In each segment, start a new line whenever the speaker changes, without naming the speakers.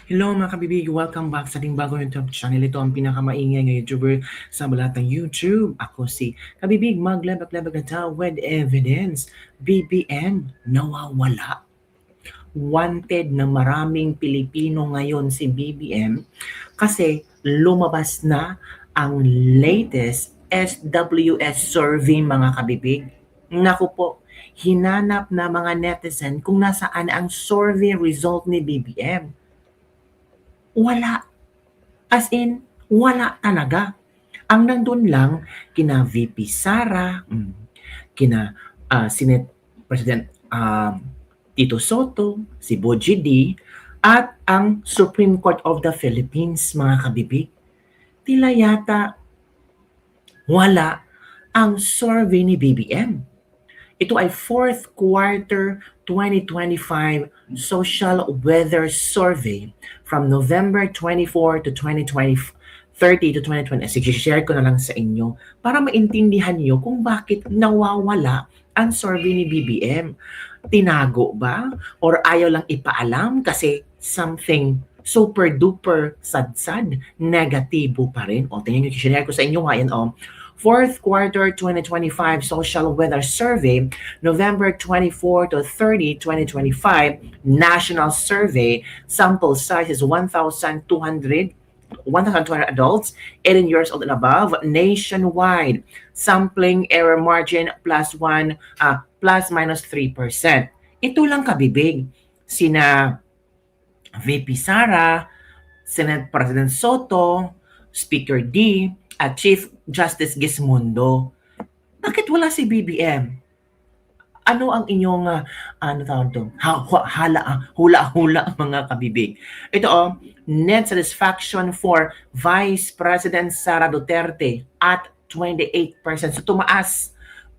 Hello mga kabibig, welcome back sa ating bagong YouTube channel. Ito ang pinakamaingay ng YouTuber sa balat ng YouTube. Ako si Kabibig, maglabag-labag na tao with evidence. BBM nawawala. Wanted ng maraming Pilipino ngayon si BBM kasi lumabas na ang latest SWS survey mga kabibig. Naku po, hinanap na mga netizen kung nasaan ang survey result ni BBM. Wala. As in, wala talaga. Ang nandun lang, kina VP Sara, kina Senate President Tito Soto, si Boji D, at ang Supreme Court of the Philippines, mga kabibig. Tila yata wala ang survey ni BBM. Ito ay fourth quarter 2025 social weather survey from November 24 to 2020, 30 to 2020. Sige, share ko na lang sa inyo para maintindihan niyo kung bakit nawawala ang survey ni BBM. Tinago ba? Or ayaw lang ipaalam kasi something super duper sad-sad, negatibo pa rin. O, tingnan nyo, share ko sa inyo ngayon, Fourth quarter 2025 social weather survey, November 24 to 30, 2025, national survey, sample size is 1,200 adults, 18 years old and above, nationwide. Sampling error margin plus minus 3%. Ito lang kabibig. Sina VP Sara, Senate President Soto, Speaker D, at Chief Justice Gismondo. Bakit wala si BBM? Ano ang inyong hula-hula mga kabibig? Ito net satisfaction for Vice President Sara Duterte at 28%. So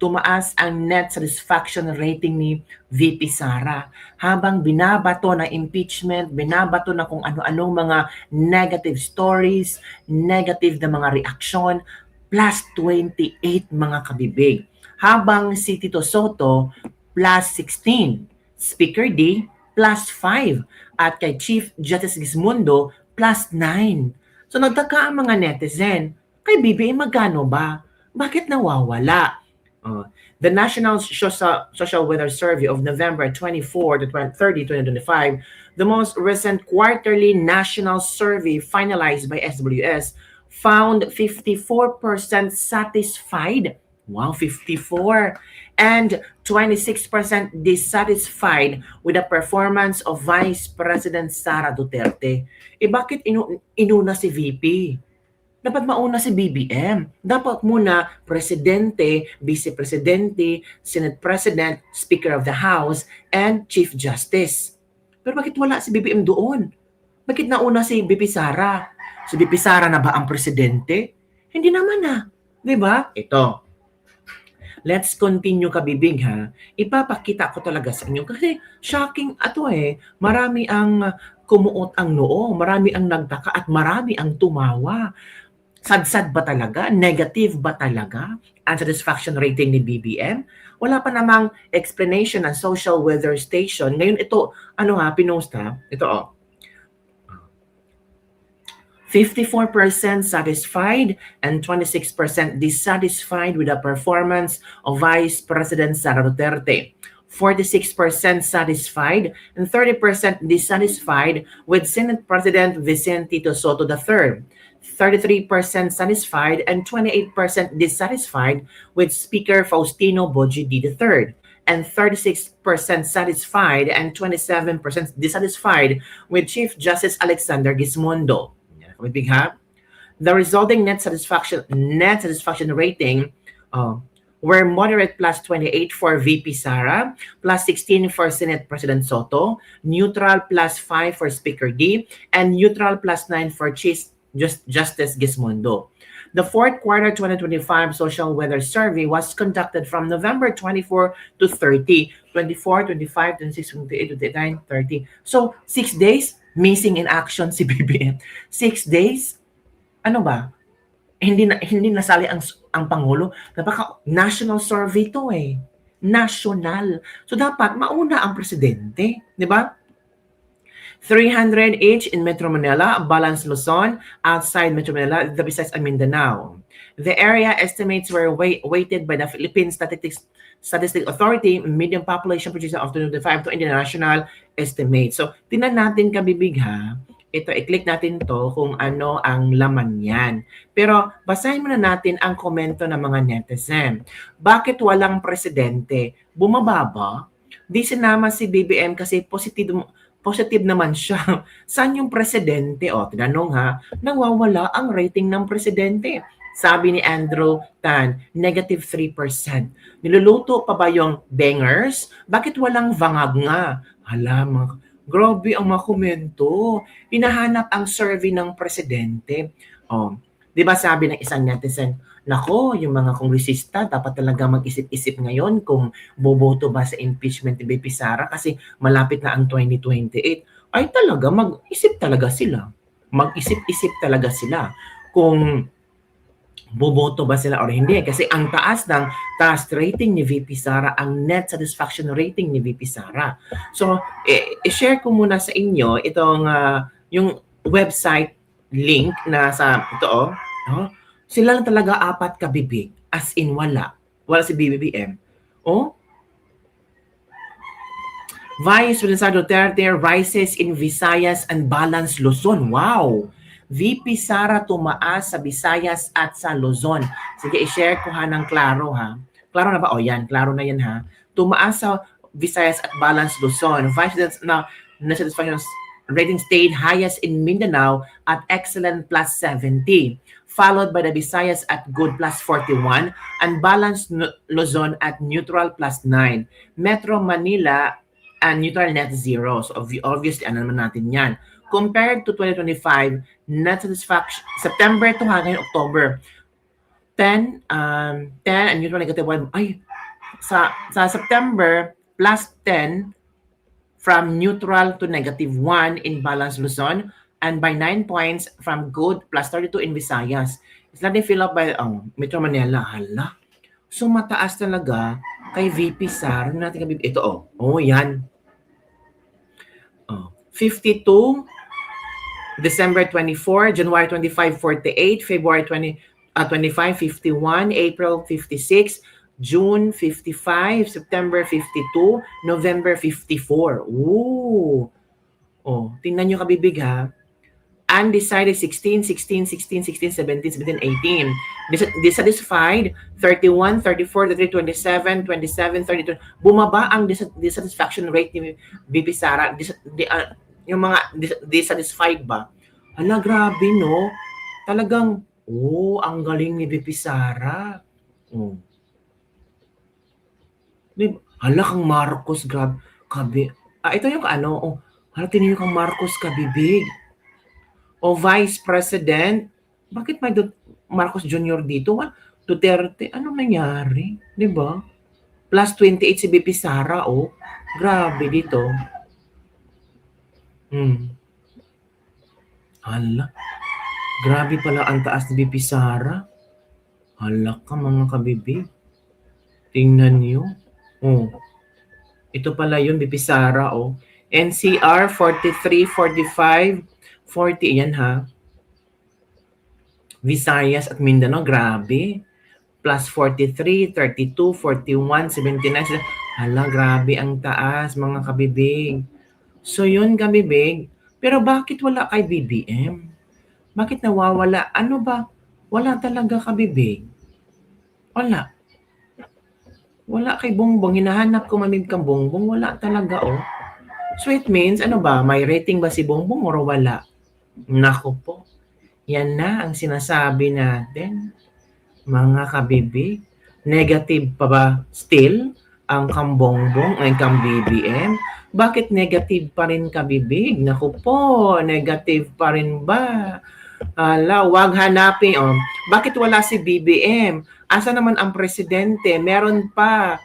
tumaas ang net satisfaction rating ni VP Sara. Habang binabato na impeachment, binabato na kung ano-anong mga negative stories, negative na mga reaksyon, plus 28 mga kabibig. Habang si Tito Soto, plus 16. Speaker D, plus 5. At kay Chief Justice Gismondo, plus 9. So nagtaka ang mga netizen, kay BBM magkano ba? Bakit nawawala? The National Social Weather Survey of November 24 to 30, 2025, the most recent quarterly national survey finalized by SWS, found 54% satisfied. Wow, 54. And 26% dissatisfied with the performance of Vice President Sara Duterte. Bakit inuna si VP? Dapat mauna si BBM. Dapat muna Presidente, Vice Presidente, Senate President, Speaker of the House, and Chief Justice. Pero bakit wala si BBM doon? Bakit nauna si VP Sara? Si VP Sara na ba ang Presidente? Hindi naman Di ba? Ito. Let's continue kabibig Ipapakita ko talaga sa inyo kasi shocking Marami ang kumuot ang noo, marami ang nagtaka at marami ang tumawa. Sad-sad ba talaga? Negative ba talaga ang satisfaction rating ni BBM? Wala pa namang explanation ng social weather station. Ngayon ito, pinost Ito 54% satisfied and 26% dissatisfied with the performance of Vice President Sara Duterte. 46% satisfied and 30% dissatisfied with Senate President Vicente Soto III. 33% satisfied and 28% dissatisfied with Speaker Faustino Boji D III. And 36% satisfied and 27% dissatisfied with Chief Justice Alexander Gismondo. The resulting net satisfaction rating were moderate plus 28 for VP Sara, plus 16 for Senate President Soto, neutral plus 5 for Speaker D, and neutral plus 9 for Chief Justice Gismondo. The fourth quarter 2025 social weather survey was conducted from November 24 to 30, 24, 25, 26, 28, 29, 30. So, 6 days, missing in action si BBM. 6 days? Ano ba? Hindi nasali ang Pangulo. Dapat national survey to National. So, dapat mauna ang Presidente. Di ba? 300 each in Metro Manila, Balance Luzon, outside Metro Manila, the Visayas and Mindanao. The area estimates were weighted by the Philippine Statistic Authority, median population projection of 2025 to international estimate. So, tinan natin kabibig ha. Ito, i-click natin to kung ano ang laman yan. Pero, basahin muna natin ang komento ng mga netizen. Bakit walang presidente? Bumaba ba? Di sinama si BBM kasi positive naman siya. Saan yung presidente? O, tinanong ha, nawawala ang rating ng presidente. Sabi ni Andrew Tan, negative 3%. Niluluto pa ba yung bangers? Bakit walang vangag nga? Hala, grabe ang mga komento. Hinahanap ang survey ng presidente. Oh, 'di ba sabi ng isang netizen, nako, yung mga kongresista dapat talaga mag-isip-isip ngayon kung boboto ba sa impeachment ni BP Sara kasi malapit na ang 2028. Ay talaga, mag-isip talaga sila. Mag-isip-isip talaga sila kung boboto ba sila or hindi. Kasi ang taas ng trust rating ni VP Sara, ang net satisfaction rating ni VP Sara. So, i-share ko muna sa inyo itong yung website link na sa ito sila lang talaga apat kabibig. As in wala. Wala si BBM. Vice President Duterte rises in Visayas and Balance Luzon. Wow! VP Sara tumaas sa Visayas at sa Luzon. Sige, i-share ko ha ng klaro ha. Klaro na ba? O yan, klaro na yan ha. Tumaas sa Visayas at Balance Luzon. Vice President na satisfaction rating stayed highest in Mindanao at excellent plus 70. Followed by the Visayas at good plus 41 and Balance Luzon at neutral plus 9. Metro Manila and neutral net 0. So obviously, ano naman natin yan. Compared to 2025, net satisfaction, September to hanggang October, 10 and neutral negative 1. Ay, sa September, plus 10 from neutral to negative 1 in Balance Luzon and by 9 points from good plus 32 in Visayas. It's not fill up by Metro Manila. Hala. So mataas talaga kay VP Sara. Ito yan. 52, December 24, January 25, 48, February 25, 51, April 56, June 55, September 52, November 54. Ooh. Tingnan nyo kabibig ha. Undecided 16, 16, 16, 16, 17, 17, 18. Dissatisfied 31, 34, 33, 27, 27, 32. Bumaba ang dissatisfaction rate ni VP Sara. Yung mga dissatisfied ba? Hala, grabe no. Talagang, ang galing ni VP Sara. Hala kang Marcos, grabe. Ito yung hala, tingnan yung kang Marcos kabibig. Vice President, bakit may Marcos Jr. dito? Duterte, anong nangyari? Diba? Plus 28 si VP Sara, grabe dito. Hala. Grabe pala ang taas ni VP Sara. Hala ka mga kabibig. Tingnan niyo. Ito pala yun, VP Sara, NCR 43, 45, 40. Yan ha. Visayas at Mindanao, grabe. Plus 43, 32, 41, 79. Hala, grabe ang taas mga kabibig. So yun kabibig, pero bakit wala kay BBM? Bakit nawawala? Ano ba? Wala talaga kabibig. Wala. Wala kay Bongbong. Hinahanap ko mamig kang Bongbong. Wala talaga So it means, may rating ba si Bongbong o wala? Naku po. Yan na ang sinasabi natin. Mga kabibig. Negative pa ba still ang kang Bongbong ay kang BBM? Bakit negative pa rin kabibig? Naku po, negative pa rin ba? Wag hanapin. Bakit wala si BBM? Asa naman ang presidente? Meron pa.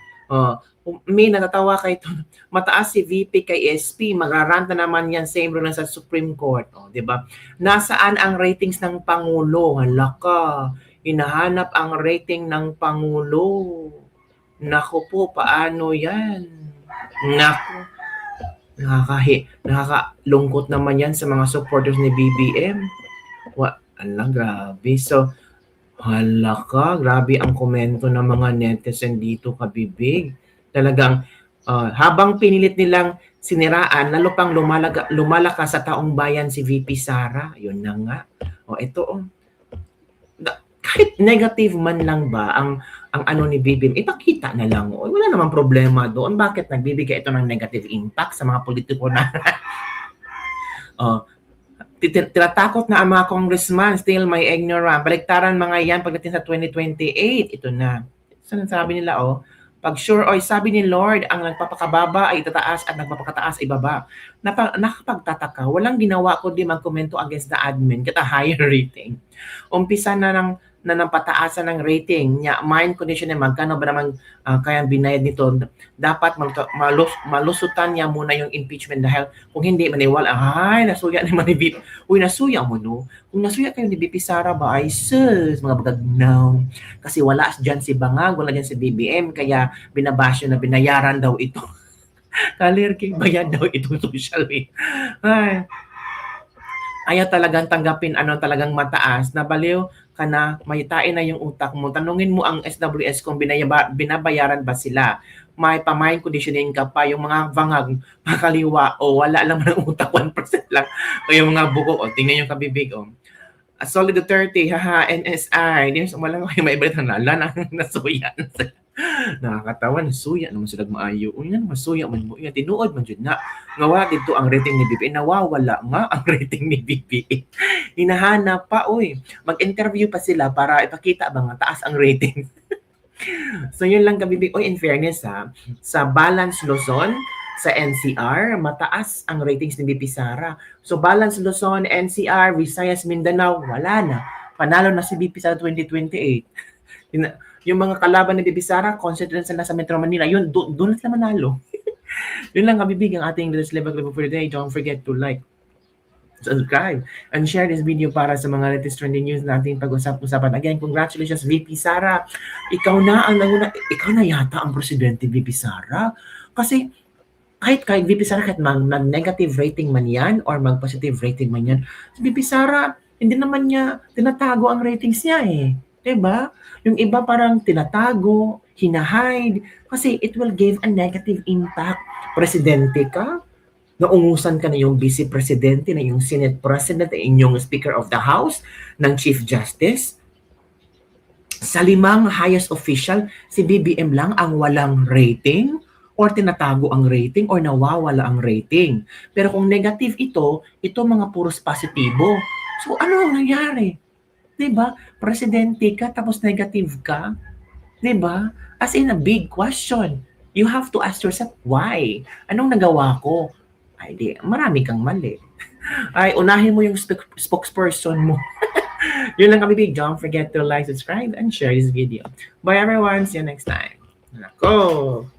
May natatawa kay ito. Mataas si VP kay SP. Magraranta naman yan same rule sa Supreme Court. Diba? Nasaan ang ratings ng Pangulo? Hala ka. Hinahanap ang rating ng Pangulo. Naku po, paano yan? Naku. Nakakalungkot naman yan sa mga supporters ni BBM. Grabe. So, grabe ang komento ng mga netizen dito, kabibig. Talagang habang pinilit nilang siniraan, lalo pang lumalakas sa taong bayan si VP Sara. Yun na nga. Ito kahit negative man lang ba ang ano ni BBM, ipakita na lang. Wala namang problema doon. Bakit nagbibigay ito ng negative impact sa mga politiko na tinatakot na ang mga congressman, still may ignorant. Baliktaran mga yan pagdating sa 2028. Ito na. Sabi nila, pag sure, sabi ni Lord, ang nagpapakababa ay itataas at nagpapakataas ay baba. Nakapagtataka, walang ginawa ko di magkomento against the admin, get a higher rating. Umpisa na ng pataasan ng rating niya, mind condition niya, magkano ba naman kaya binayad nito, dapat malusutan niya muna yung impeachment dahil kung hindi maniwala, nasuya naman ni VP. Nasuya mo no? Kung nasuya kayo ni VP Sara ba, ay sus, mga bagagnaw. Kasi wala dyan si Bangag, wala dyan si BBM, kaya binabasyo na binayaran daw ito. Kalerking bayad daw itong social media. Ayaw talagang tanggapin talagang mataas, nabaliw ka na, may tain na yung utak mo. Tanungin mo ang SWS kung binabayaran ba sila. May pa-mind conditioning ka pa, yung mga Bangag, makaliwa, wala lang ng utak, 1% lang. O yung mga buko, tingnan yung kabibig, Solid Duterte, NSI, walang may ibalit na nasuya. Nakakatawa, nasuya naman sila maayo. Masuya man mo. Tinuod man dyan na. Ngawa dito ang rating ni BBM. Nawawala nga ang rating ni BBM. Hinahanap pa, mag-interview pa sila para ipakita ba nga taas ang rating. So yun lang kabibig. In fairness sa Balance Luzon, sa NCR, mataas ang ratings ni VP Sara. So Balance Luzon, NCR, Visayas, Mindanao, wala na. Panalo na si VP Sara 2028. Yung mga kalaban ni VP Sara, concentrate sila sa Metro Manila. Yun, doon na sila manalo. Yun lang kabibig ang ating latest level for today. Don't forget to like, subscribe, and share this video para sa mga latest trending news natin pag-usap-usapan. Again, congratulations VP Sara. Ikaw na yata ang presidente, VP Sara. Kasi kahit VP Sara, kahit mag-negative rating man yan or mag-positive rating man yan, si VP Sara, hindi naman niya tinatago ang ratings niya Diba? Yung iba parang tinatago, hinahide, kasi it will give a negative impact. Presidente ka, naungusan ka na yung vice presidente, na yung Senate President, na inyong Speaker of the House, ng Chief Justice. Sa 5 highest official, si BBM lang ang walang rating, or tinatago ang rating, or nawawala ang rating. Pero kung negative ito mga puros positibo. So ano ang nangyari? Diba? Presidente ka tapos negative ka? Diba? As in a big question. You have to ask yourself, why? Anong nagawa ko? Marami kang mali. Unahin mo yung spokesperson mo. Yun lang kami, big. Don't forget to like, subscribe, and share this video. Bye everyone. See you next time. Nako!